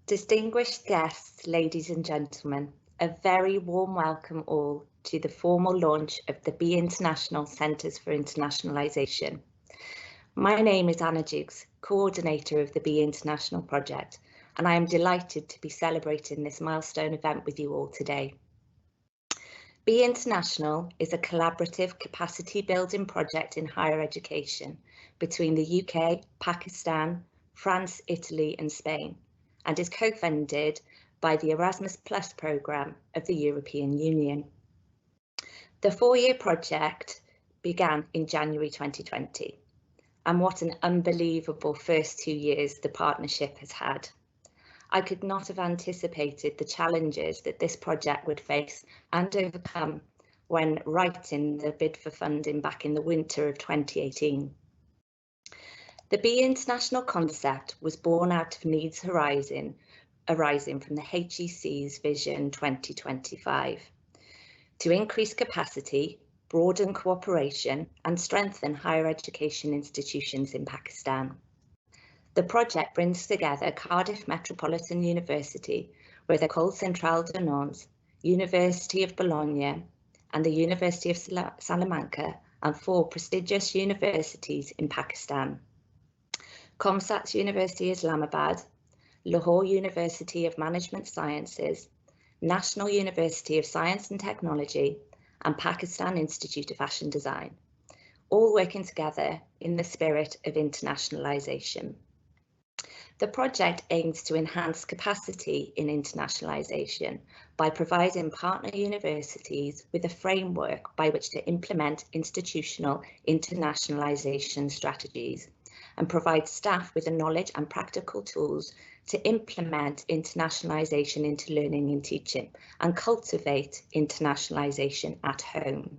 Distinguished guests, ladies and gentlemen, a very warm welcome all to the formal launch of the Be International Centres for Internationalisation. My name is Anna Dukes, coordinator of the Be International project, and I am delighted to be celebrating this milestone event with you all today. Be International is a collaborative capacity building project in higher education between the UK, Pakistan, France, Italy and Spain, and is co-funded by the Erasmus Plus programme of the European Union. The 4-year project began in January 2020, and what an unbelievable first 2 years the partnership has had. I could not have anticipated the challenges that this project would face and overcome when writing the bid for funding back in the winter of 2018. The Be International concept was born out of needs arising from the HEC's Vision 2025 to increase capacity, broaden cooperation and strengthen higher education institutions in Pakistan. The project brings together Cardiff Metropolitan University with École Centrale de Nantes, University of Bologna and the University of Salamanca and 4 prestigious universities in Pakistan. COMSATS University Islamabad, Lahore University of Management Sciences, National University of Science and Technology and Pakistan Institute of Fashion Design, all working together in the spirit of internationalisation. The project aims to enhance capacity in internationalisation by providing partner universities with a framework by which to implement institutional internationalisation strategies and provide staff with the knowledge and practical tools to implement internationalisation into learning and teaching and cultivate internationalisation at home.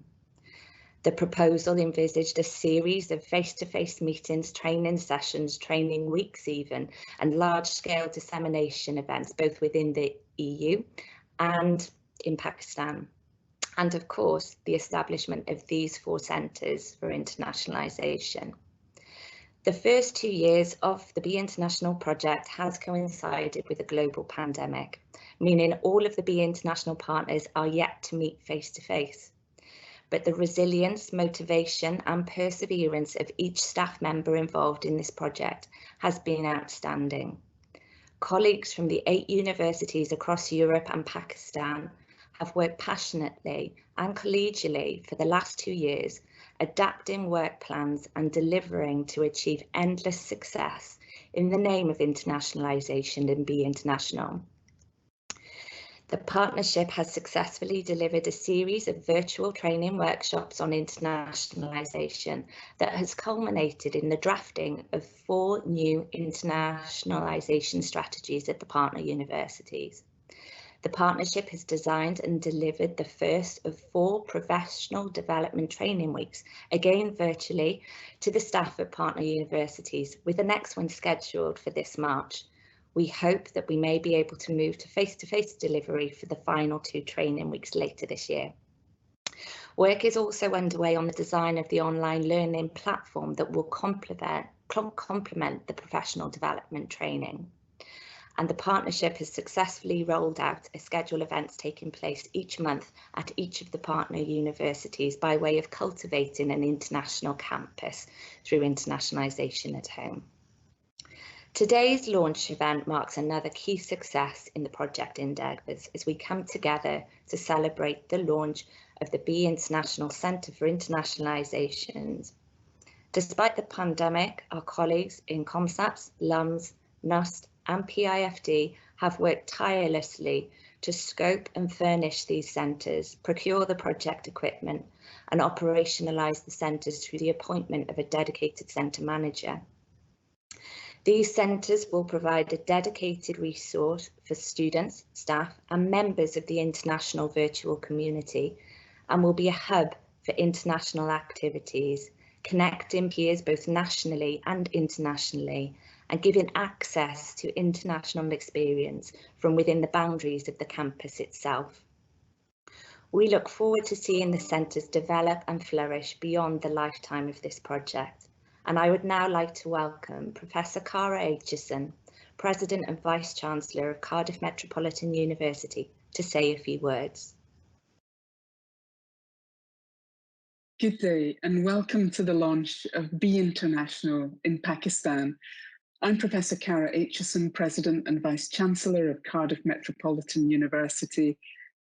The proposal envisaged a series of face-to-face meetings, training sessions, training weeks even, and large-scale dissemination events both within the EU and in Pakistan. And of course, the establishment of these 4 centres for internationalisation. The first 2 years of the Be International project has coincided with a global pandemic, meaning all of the Be International partners are yet to meet face-to-face. But the resilience, motivation and perseverance of each staff member involved in this project has been outstanding. Colleagues from the 8 universities across Europe and Pakistan have worked passionately and collegially for the last 2 years, adapting work plans and delivering to achieve endless success in the name of internationalisation and Be International. The partnership has successfully delivered a series of virtual training workshops on internationalisation that has culminated in the drafting of 4 new internationalisation strategies at the partner universities. The partnership has designed and delivered the first of 4 professional development training weeks, again virtually, to the staff at partner universities, with the next one scheduled for this March. We hope that we may be able to move to face-to-face delivery for the final 2 training weeks later this year. Work is also underway on the design of the online learning platform that will complement the professional development training. And the partnership has successfully rolled out a schedule of events taking place each month at each of the partner universities by way of cultivating an international campus through internationalisation at home. Today's launch event marks another key success in the project endeavours as we come together to celebrate the launch of the Be International Centre for Internationalisation. Despite the pandemic, our colleagues in COMSATS, LUMS, NUST and PIFD have worked tirelessly to scope and furnish these centres, procure the project equipment and operationalise the centres through the appointment of a dedicated centre manager. These centres will provide a dedicated resource for students, staff and members of the international virtual community and will be a hub for international activities, connecting peers both nationally and internationally and giving access to international experience from within the boundaries of the campus itself. We look forward to seeing the centres develop and flourish beyond the lifetime of this project. And I would now like to welcome Professor Cara Aitchison President and Vice-Chancellor of Cardiff Metropolitan University, to say a few words. Good day and welcome to the launch of Be International in Pakistan. I'm Professor Cara Aitchison, President and Vice-Chancellor of Cardiff Metropolitan University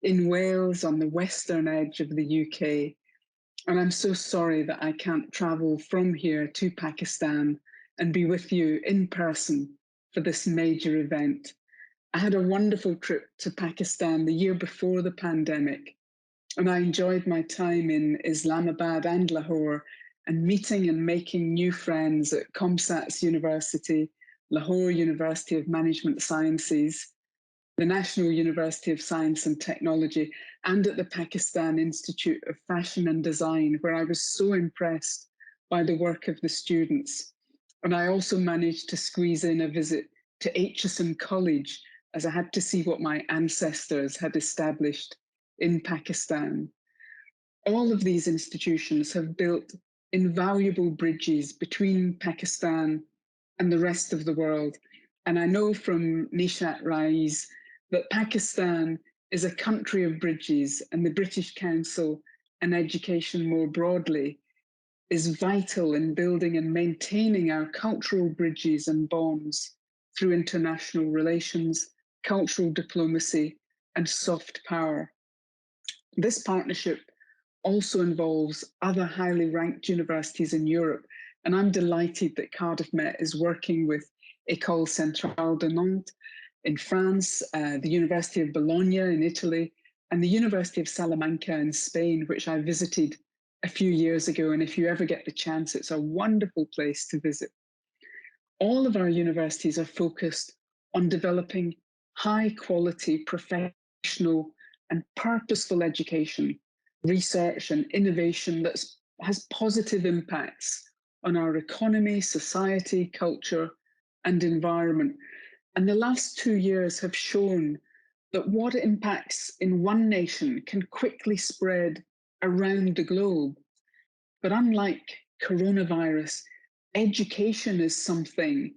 in Wales on the western edge of the UK. And I'm so sorry that I can't travel from here to Pakistan and be with you in person for this major event. I had a wonderful trip to Pakistan the year before the pandemic, and I enjoyed my time in Islamabad and Lahore and meeting and making new friends at COMSATS University, Lahore University of Management Sciences, the National University of Science and Technology, and at the Pakistan Institute of Fashion and Design, where I was so impressed by the work of the students. And I also managed to squeeze in a visit to Aitchison College, as I had to see what my ancestors had established in Pakistan. All of these institutions have built invaluable bridges between Pakistan and the rest of the world. And I know from Nishat Rai's that Pakistan is a country of bridges, and the British Council and education more broadly is vital in building and maintaining our cultural bridges and bonds through international relations, cultural diplomacy, and soft power. This partnership also involves other highly ranked universities in Europe, and I'm delighted that Cardiff Met is working with École Centrale de Nantes in France, the University of Bologna in Italy, and the University of Salamanca in Spain, which I visited a few years ago. And if you ever get the chance, it's a wonderful place to visit. All of our universities are focused on developing high quality, professional, and purposeful education, research, and innovation that has positive impacts on our economy, society, culture, and environment. And the last 2 years have shown that what impacts in one nation can quickly spread around the globe. But unlike coronavirus, education is something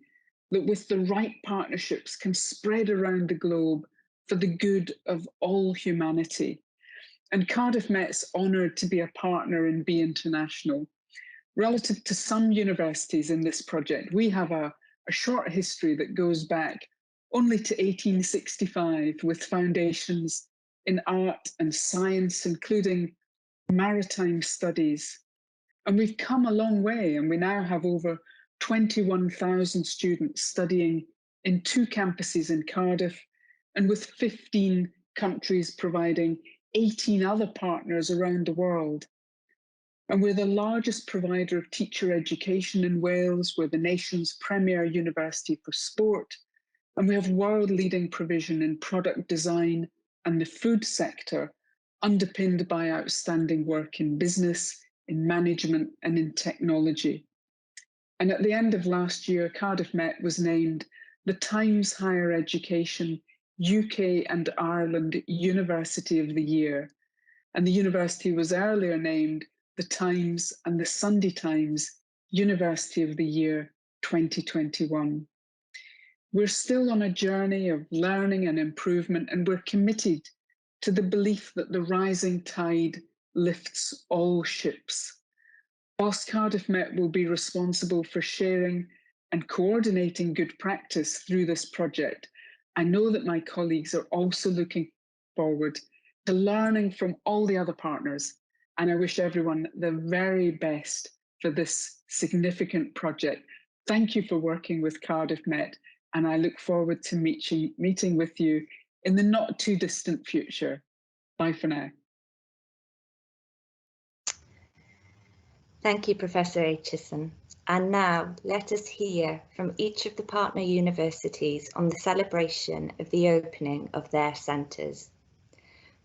that with the right partnerships can spread around the globe for the good of all humanity. And Cardiff Met's honoured to be a partner in Be International. Relative to some universities in this project, we have a short history that goes back only to 1865 with foundations in art and science, including maritime studies. And we've come a long way, and we now have over 21,000 students studying in 2 campuses in Cardiff, and with 15 countries providing 18 other partners around the world. And we're the largest provider of teacher education in Wales. We're the nation's premier university for sport. And we have world-leading provision in product design and the food sector, underpinned by outstanding work in business, in management, and in technology. And at the end of last year, Cardiff Met was named the Times Higher Education UK and Ireland University of the Year. And the university was earlier named the Times and the Sunday Times University of the Year 2021. We're still on a journey of learning and improvement, and we're committed to the belief that the rising tide lifts all ships. Whilst Cardiff Met will be responsible for sharing and coordinating good practice through this project, I know that my colleagues are also looking forward to learning from all the other partners, and I wish everyone the very best for this significant project. Thank you for working with Cardiff Met, and I look forward to meeting with you in the not too distant future. Bye for now. Thank you, Professor Aitchison. And now let us hear from each of the partner universities on the celebration of the opening of their centres.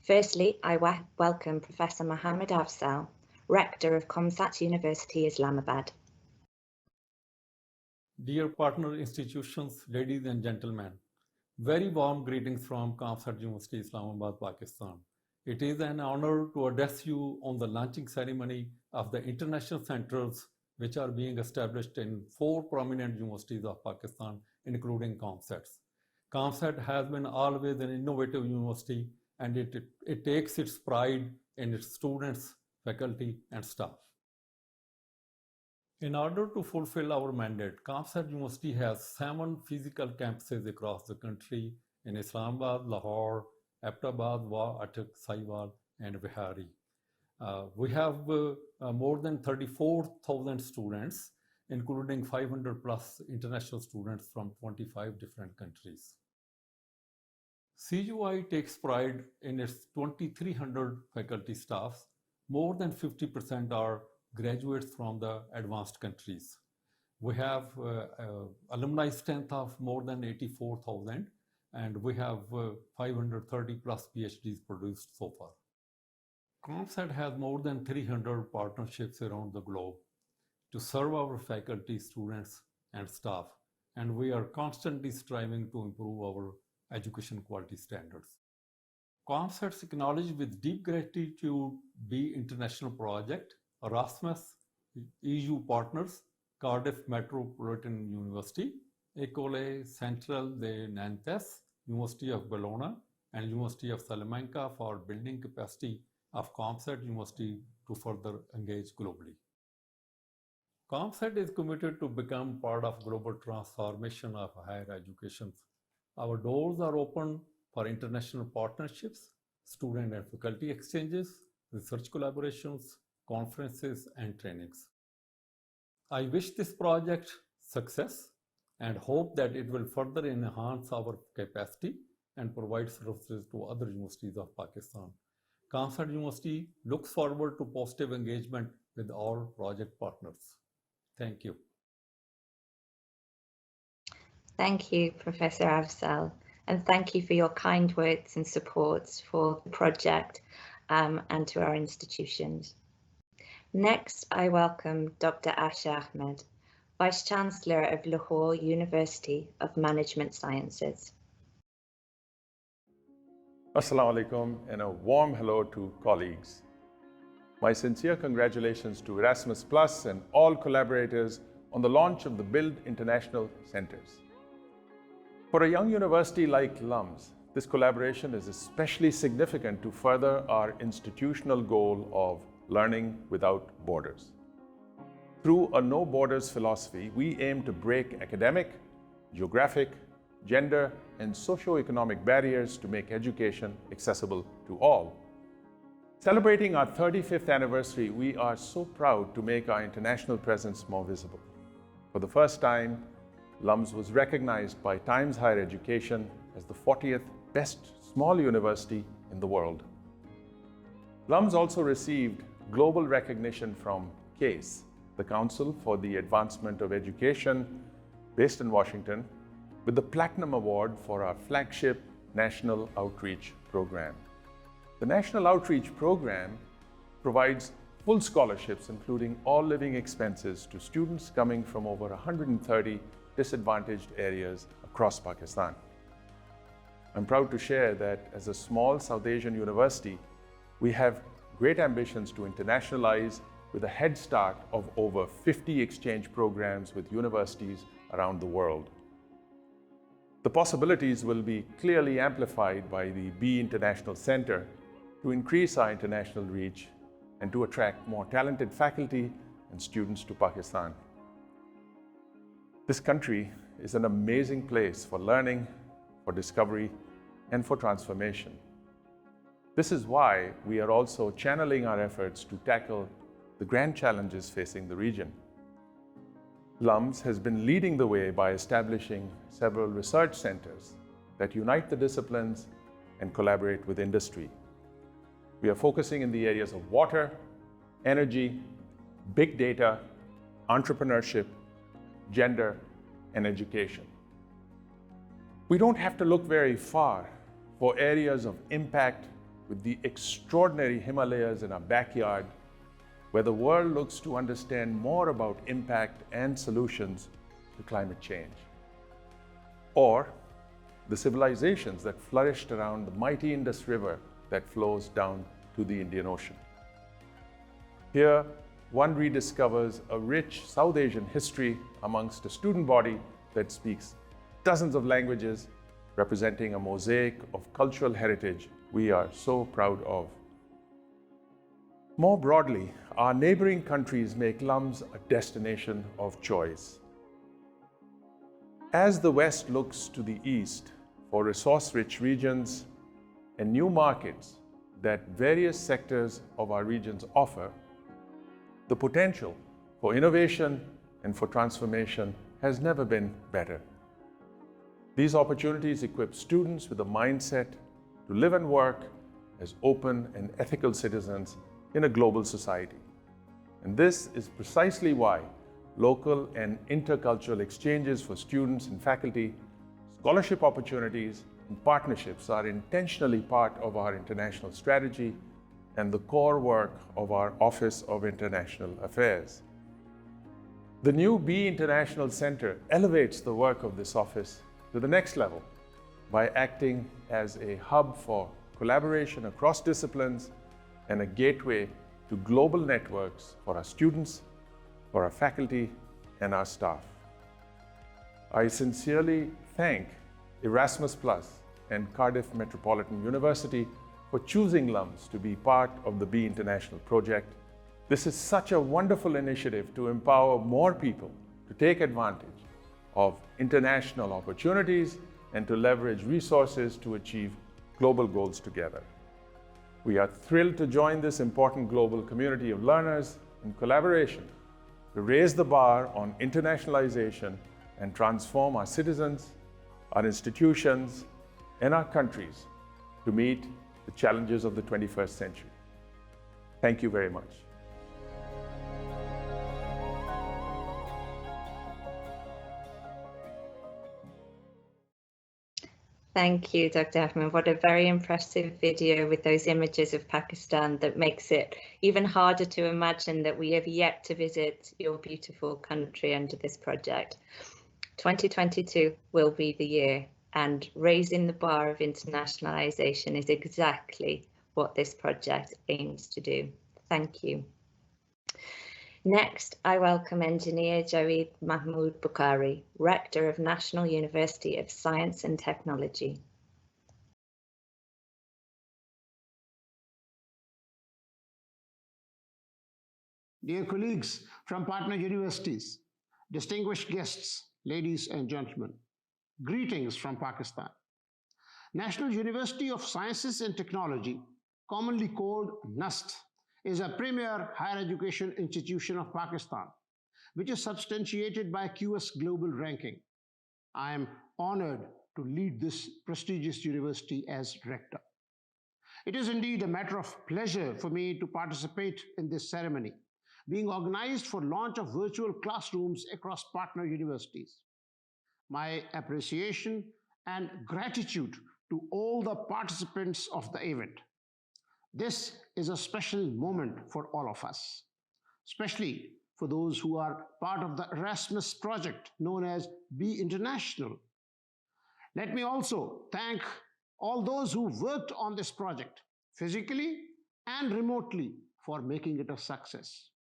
Firstly, I welcome Professor Mohammed Afzal, Rector of COMSATS University, Islamabad. Dear partner institutions, ladies and gentlemen, very warm greetings from COMSATS University, Islamabad, Pakistan. It is an honor to address you on the launching ceremony of the International Centres which are being established in 4 prominent universities of Pakistan, including COMSATS. COMSAT has been always an innovative university, and it takes its pride in its students, faculty, and staff. In order to fulfill our mandate, COMSAT University has 7 physical campuses across the country in Islamabad, Lahore, Abbottabad, Atak, Saiwal, and Vihari. We have more than 34,000 students, including 500 plus international students from 25 different countries. CUI takes pride in its 2,300 faculty staff. More than 50% are graduates from the advanced countries. We have alumni strength of more than 84,000, and we have 530 plus PhDs produced so far. COMSAT has more than 300 partnerships around the globe to serve our faculty, students, and staff, and we are constantly striving to improve our education quality standards. COMSAT's acknowledged with deep gratitude the International Project, Erasmus, EU partners, Cardiff Metropolitan University, École Centrale de Nantes, University of Bologna, and University of Salamanca for building capacity of COMSAT University to further engage globally. COMSAT is committed to become part of global transformation of higher education. Our doors are open for international partnerships, student and faculty exchanges, research collaborations, conferences, and trainings. I wish this project success and hope that it will further enhance our capacity and provide services to other universities of Pakistan. COMSAT University looks forward to positive engagement with all project partners. Thank you. Thank you, Professor Afzal, and thank you for your kind words and supports for the project and to our institutions. Next, I welcome Dr. Asha Ahmed, Vice-Chancellor of Lahore University of Management Sciences. Assalamu alaikum and a warm hello to colleagues. My sincere congratulations to Erasmus Plus and all collaborators on the launch of the Build International Centers. For a young university like LUMS, this collaboration is especially significant to further our institutional goal of learning without borders. Through a no borders philosophy, we aim to break academic, geographic, gender, and socio-economic barriers to make education accessible to all. Celebrating our 35th anniversary, we are so proud to make our international presence more visible. For the first time, LUMS was recognized by Times Higher Education as the 40th best small university in the world. LUMS also received global recognition from CASE, the Council for the Advancement of Education, based in Washington, with the Platinum Award for our flagship National Outreach Program. The National Outreach Program provides full scholarships, including all living expenses, to students coming from over 130 disadvantaged areas across Pakistan. I'm proud to share that as a small South Asian university, we have great ambitions to internationalize with a head start of over 50 exchange programs with universities around the world. The possibilities will be clearly amplified by the Be International Center to increase our international reach and to attract more talented faculty and students to Pakistan. This country is an amazing place for learning, for discovery, and for transformation. This is why we are also channeling our efforts to tackle the grand challenges facing the region. LUMS has been leading the way by establishing several research centers that unite the disciplines and collaborate with industry. We are focusing in the areas of water, energy, big data, entrepreneurship, gender, and education. We don't have to look very far for areas of impact with the extraordinary Himalayas in our backyard, where the world looks to understand more about impact and solutions to climate change. Or the civilizations that flourished around the mighty Indus River that flows down to the Indian Ocean. Here, one rediscovers a rich South Asian history amongst a student body that speaks dozens of languages, representing a mosaic of cultural heritage we are so proud of. More broadly, our neighboring countries make LUMS a destination of choice. As the West looks to the East for resource-rich regions and new markets that various sectors of our regions offer, the potential for innovation and for transformation has never been better. These opportunities equip students with a mindset to live and work as open and ethical citizens in a global society. And this is precisely why local and intercultural exchanges for students and faculty, scholarship opportunities, and partnerships are intentionally part of our international strategy and the core work of our Office of International Affairs. The new Be International Center elevates the work of this office to the next level by acting as a hub for collaboration across disciplines and a gateway to global networks for our students, for our faculty, and our staff. I sincerely thank Erasmus+ and Cardiff Metropolitan University for choosing LUMS to be part of the Be International project. This is such a wonderful initiative to empower more people to take advantage of international opportunities and to leverage resources to achieve global goals together. We are thrilled to join this important global community of learners in collaboration to raise the bar on internationalization and transform our citizens, our institutions, and our countries to meet the challenges of the 21st century. Thank you very much. Thank you, Dr. Ahmed. What a very impressive video with those images of Pakistan that makes it even harder to imagine that we have yet to visit your beautiful country under this project. 2022 will be the year, and raising the bar of internationalisation is exactly what this project aims to do. Thank you. Next, I welcome Engineer Jaweed Mahmood Bukhari, Rector of National University of Science and Technology. Dear colleagues from partner universities, distinguished guests, ladies and gentlemen, greetings from Pakistan. National University of Sciences and Technology, commonly called NUST, is a premier higher education institution of Pakistan, which is substantiated by QS Global ranking. I am honored to lead this prestigious university as rector. It is indeed a matter of pleasure for me to participate in this ceremony, being organized for launch of virtual classrooms across partner universities. My appreciation and gratitude to all the participants of the event. This is a special moment for all of us, especially for those who are part of the Erasmus project known as Be International. Let me also thank all those who worked on this project, physically and remotely, for making it a success.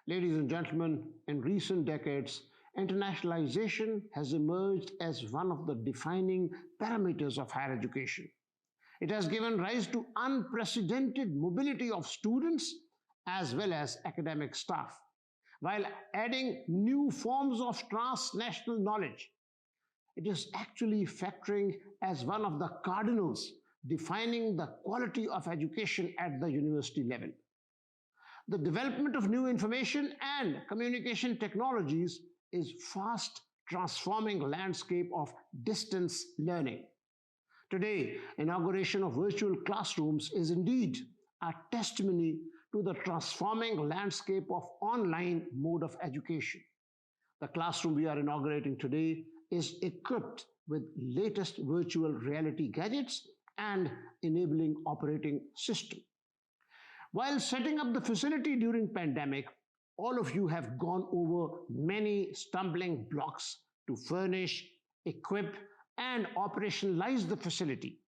Ladies and gentlemen, in recent decades, internationalization has emerged as one of the defining parameters of higher education. It has given rise to unprecedented mobility of students as well as academic staff, while adding new forms of transnational knowledge. It is actually factoring as one of the cardinals defining the quality of education at the university level. The development of new information and communication technologies is fast transforming landscape of distance learning. Today, inauguration of virtual classrooms is indeed a testimony to the transforming landscape of online mode of education. The classroom we are inaugurating today is equipped with latest virtual reality gadgets and enabling operating system. While setting up the facility during pandemic, all of you have gone over many stumbling blocks to furnish, equip, and operationalize the facility.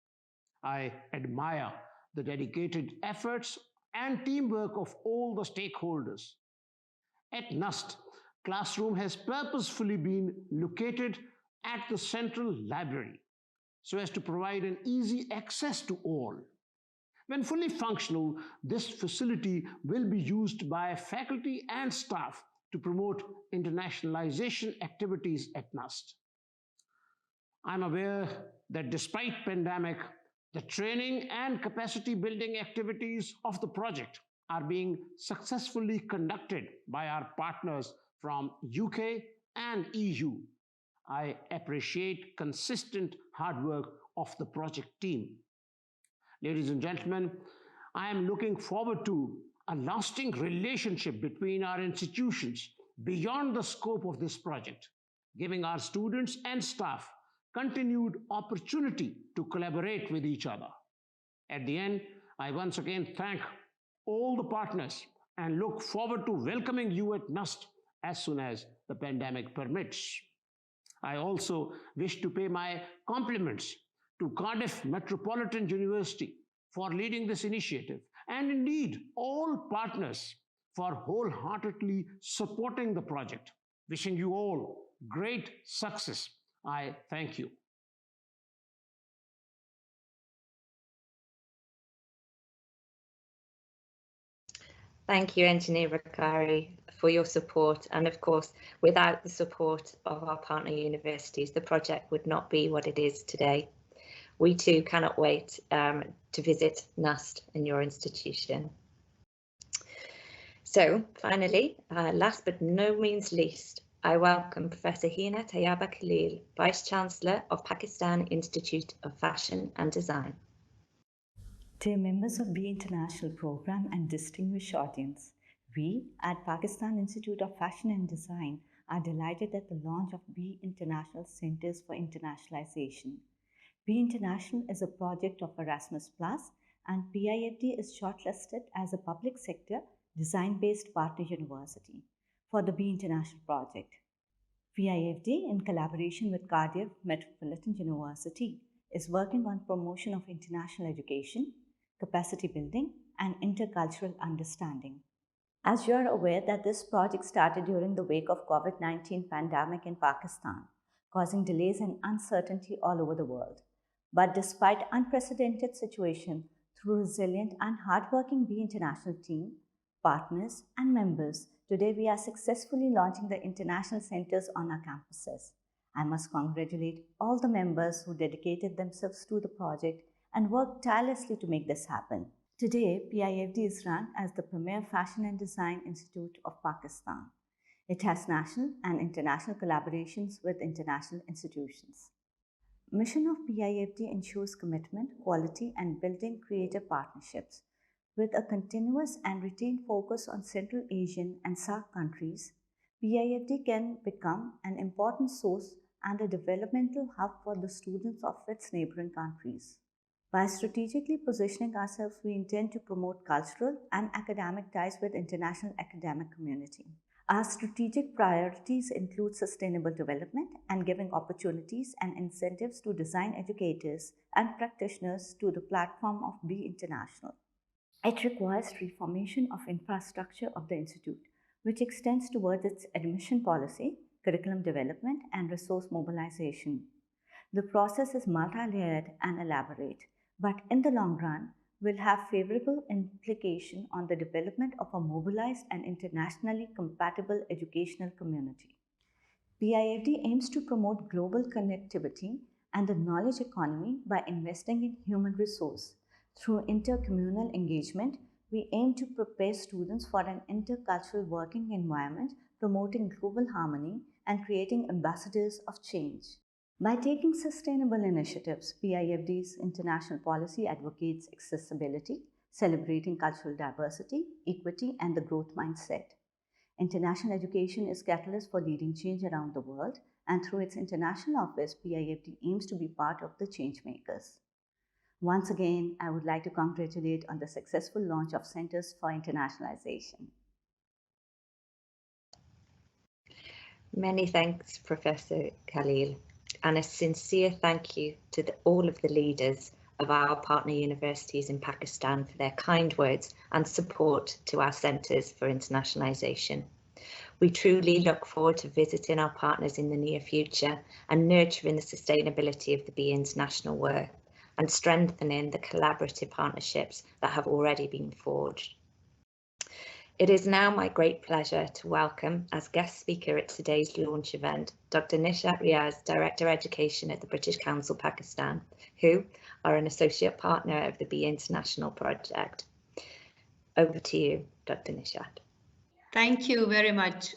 I admire the dedicated efforts and teamwork of all the stakeholders, At NUST, classroom has purposefully been located at the central library so as to provide an easy access to all. When fully functional, this facility will be used by faculty and staff to promote internationalization activities at NUST. I'm aware that despite pandemic, the training and capacity building activities of the project are being successfully conducted by our partners from UK and EU. I appreciate consistent hard work of the project team. Ladies and gentlemen, I am looking forward to a lasting relationship between our institutions beyond the scope of this project, giving our students and staff continued opportunity to collaborate with each other. At the end, I once again thank all the partners and look forward to welcoming you at NUST as soon as the pandemic permits. I also wish to pay my compliments to Cardiff Metropolitan University for leading this initiative, and indeed all partners for wholeheartedly supporting the project. Wishing you all great success. I thank you. Thank you, Engineer Bakari, for your support. And of course, without the support of our partner universities, the project would not be what it is today. We too cannot wait to visit NUST in your institution. So finally, last but no means least, I welcome Professor Hina Tayyaba Khalil, Vice Chancellor of Pakistan Institute of Fashion and Design. Dear members of B International Program and distinguished audience, we at Pakistan Institute of Fashion and Design are delighted at the launch of B International Centers for Internationalization. B International is a project of Erasmus+, and PIFD is shortlisted as a public sector design-based partner university for the B International project. PIFD, in collaboration with Cardiff Metropolitan University, is working on promotion of international education, capacity building, and intercultural understanding. As you are aware that this project started during the wake of COVID-19 pandemic in Pakistan, causing delays and uncertainty all over the world. But despite unprecedented situation, through resilient and hardworking B International team, partners, and members, today we are successfully launching the international centers on our campuses. I must congratulate all the members who dedicated themselves to the project and worked tirelessly to make this happen. Today, PIFD is run as the premier fashion and design institute of Pakistan. It has national and international collaborations with international institutions. Mission of PIFD ensures commitment, quality, and building creative partnerships. With a continuous and retained focus on Central Asian and SAARC countries, PIFD can become an important source and a developmental hub for the students of its neighboring countries. By strategically positioning ourselves, we intend to promote cultural and academic ties with international academic community. Our strategic priorities include sustainable development and giving opportunities and incentives to design educators and practitioners to the platform of B International. It requires reformation of infrastructure of the institute, which extends towards its admission policy, curriculum development, and resource mobilization. The process is multi-layered and elaborate, but in the long run, will have favorable implication on the development of a mobilized and internationally compatible educational community. PIFD aims to promote global connectivity and the knowledge economy by investing in human resource. Through intercommunal engagement, we aim to prepare students for an intercultural working environment, promoting global harmony and creating ambassadors of change. By taking sustainable initiatives, PIFD's international policy advocates accessibility, celebrating cultural diversity, equity, and the growth mindset. International education is catalyst for leading change around the world, and through its international office, PIFD aims to be part of the change makers. Once again, I would like to congratulate on the successful launch of Centers for Internationalization. Many thanks, Professor Khalil, and a sincere thank you to all of the leaders of our partner universities in Pakistan for their kind words and support to our Centres for Internationalisation. We truly look forward to visiting our partners in the near future and nurturing the sustainability of the Be International work and strengthening the collaborative partnerships that have already been forged. It is now my great pleasure to welcome as guest speaker at today's launch event, Dr. Nishat Riaz, Director Education at the British Council Pakistan, who are an associate partner of the Be International project. Over to you, Dr. Nishat. Thank you very much.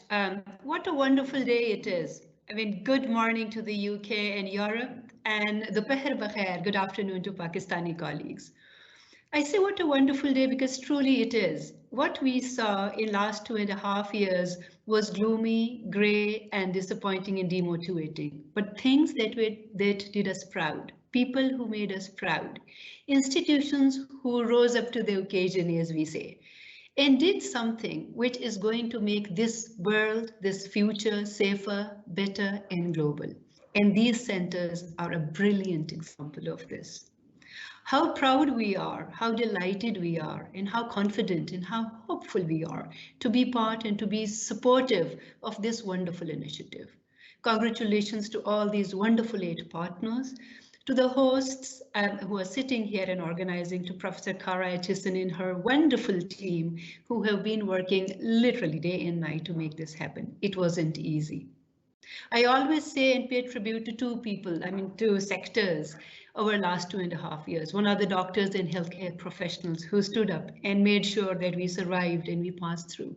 What a wonderful day it is. I mean, good morning to the UK and Europe, and dopaher bakhair, good afternoon to Pakistani colleagues. I say what a wonderful day because truly it is. What we saw in last 2.5 years was gloomy, grey and disappointing and demotivating. But things that did us proud, people who made us proud, institutions who rose up to the occasion, as we say, and did something which is going to make this world, this future safer, better and global. And these centers are a brilliant example of this. How proud we are, how delighted we are, and how confident and how hopeful we are to be part and to be supportive of this wonderful initiative. Congratulations to all these wonderful 8 partners, to the hosts who are sitting here and organizing, to Professor Kara Etchison and her wonderful team who have been working literally day and night to make this happen. It wasn't easy. I always say and pay tribute to 2 people, two sectors over the last 2.5 years. One are the doctors and healthcare professionals who stood up and made sure that we survived and we passed through.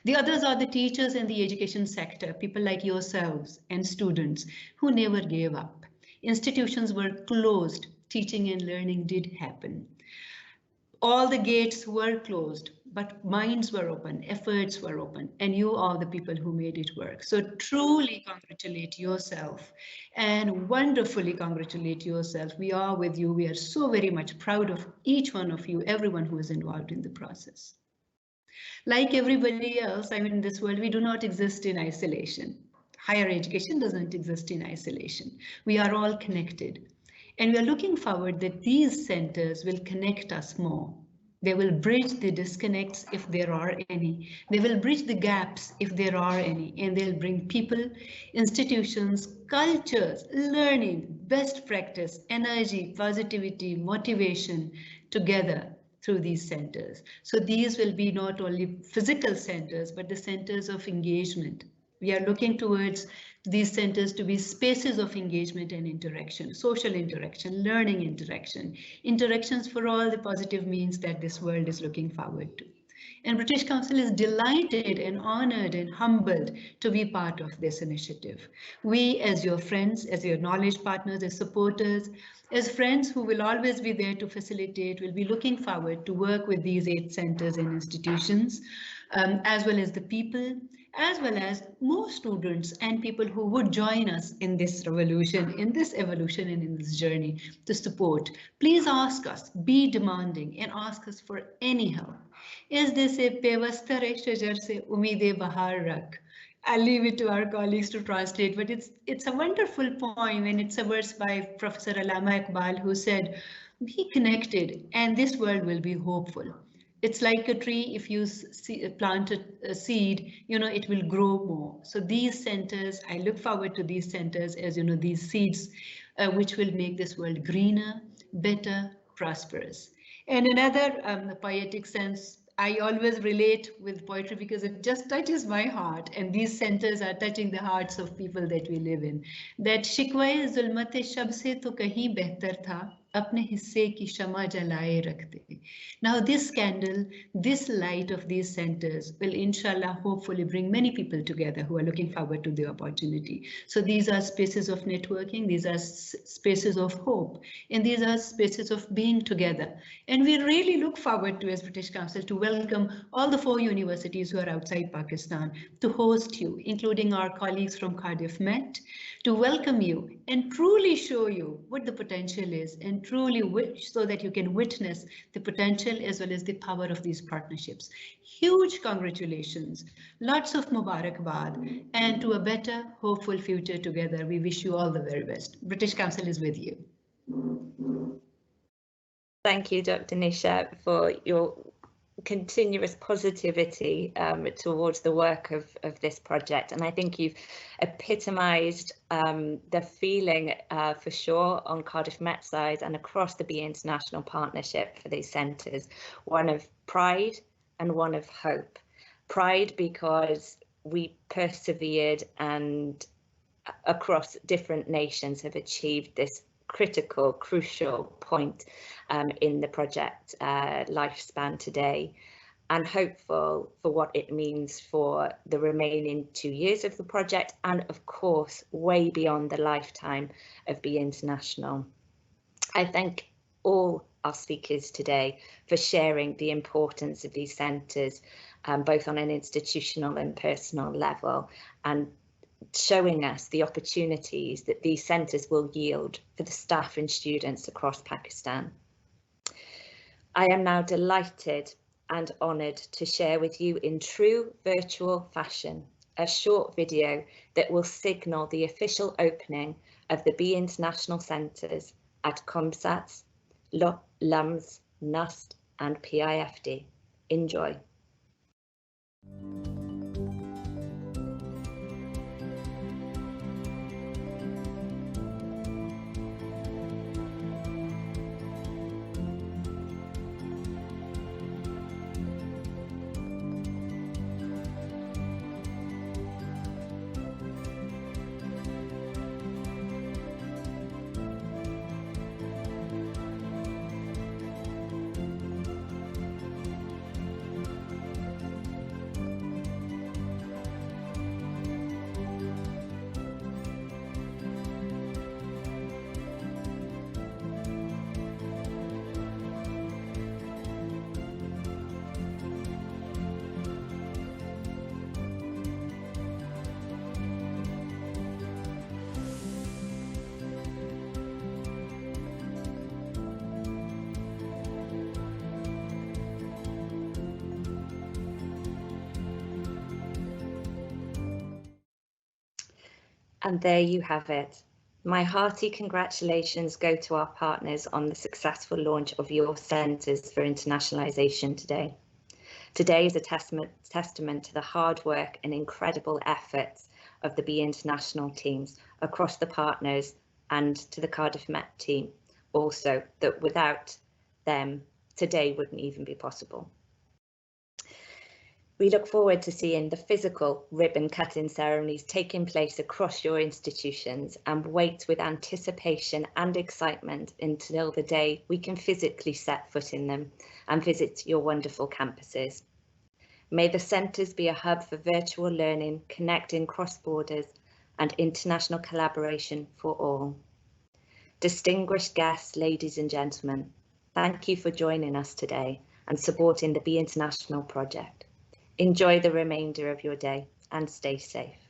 The others are the teachers in the education sector, people like yourselves and students who never gave up. Institutions were closed, teaching and learning did happen. All the gates were closed, but minds were open, efforts were open, and you are the people who made it work. So truly congratulate yourself and wonderfully congratulate yourself. We are with you. We are so very much proud of each one of you, everyone who is involved in the process. Like everybody else, in this world, we do not exist in isolation. Higher education doesn't exist in isolation. We are all connected. And we are looking forward that these centers will connect us more. They will bridge the disconnects if there are any. They will bridge the gaps if there are any. And they'll bring people, institutions, cultures, learning, best practice, energy, positivity, motivation together through these centers. So these will be not only physical centers, but the centers of engagement. We are looking towards these centers to be spaces of engagement and interaction, social interaction, learning interaction, interactions for all the positive means that this world is looking forward to. And British Council is delighted and honored and humbled to be part of this initiative. We, as your friends, as your knowledge partners, as supporters, as friends who will always be there to facilitate, will be looking forward to work with these 8 centers and institutions, as well as the people, as well as more students and people who would join us in this revolution, in this evolution and in this journey to support. Please ask us, be demanding and ask us for any help. As they say, "Pevastar shajar se umeed bahar rakh." I'll leave it to our colleagues to translate, but it's a wonderful poem and it's a verse by Professor Allama Iqbal who said, "Be connected and this world will be hopeful." It's like a tree, if you plant a seed, it will grow more. So these centers, I look forward to these centers as, these seeds, which will make this world greener, better, prosperous. And another poetic sense, I always relate with poetry because it just touches my heart, and these centers are touching the hearts of people that we live in. That शिकवाए ज़ुल्मत शब से तो कहीं बेहतर था, अपने हिस्से की शमा जलाए रखते. Now this candle, this light of these centers will inshallah hopefully bring many people together who are looking forward to the opportunity. So these are spaces of networking, these are spaces of hope, and these are spaces of being together. And we really look forward to, as British Council, to welcome all the 4 universities who are outside Pakistan to host you, including our colleagues from Cardiff Met, to welcome you and truly show you what the potential is and truly so that you can witness the potential as well as the power of these partnerships. Huge congratulations, lots of Mubarakbad, and to a better, hopeful future together. We wish you all the very best. British Council is with you. Thank you, Dr. Nishat, for your continuous positivity towards the work of this project, and I think you've epitomised the feeling for sure on Cardiff Met side and across the Be International partnership for these centres, one of pride and one of hope. Pride because we persevered and across different nations have achieved this critical, crucial point in the project lifespan today, and hopeful for what it means for the remaining 2 years of the project, and of course way beyond the lifetime of Be International. I thank all our speakers today for sharing the importance of these centres, both on an institutional and personal level, and showing us the opportunities that these centres will yield for the staff and students across Pakistan. I am now delighted and honoured to share with you in true virtual fashion a short video that will signal the official opening of the Be International Centres at COMSATS, LUMS, NUST and PIFD. Enjoy. And there you have it. My hearty congratulations go to our partners on the successful launch of your Centres for Internationalisation today. Today is a testament to the hard work and incredible efforts of the Be International teams across the partners, and to the Cardiff Met team also, that without them today wouldn't even be possible. We look forward to seeing the physical ribbon cutting ceremonies taking place across your institutions, and wait with anticipation and excitement until the day we can physically set foot in them and visit your wonderful campuses. May the centres be a hub for virtual learning, connecting cross borders and international collaboration for all. Distinguished guests, ladies and gentlemen, thank you for joining us today and supporting the Be International project. Enjoy the remainder of your day and stay safe.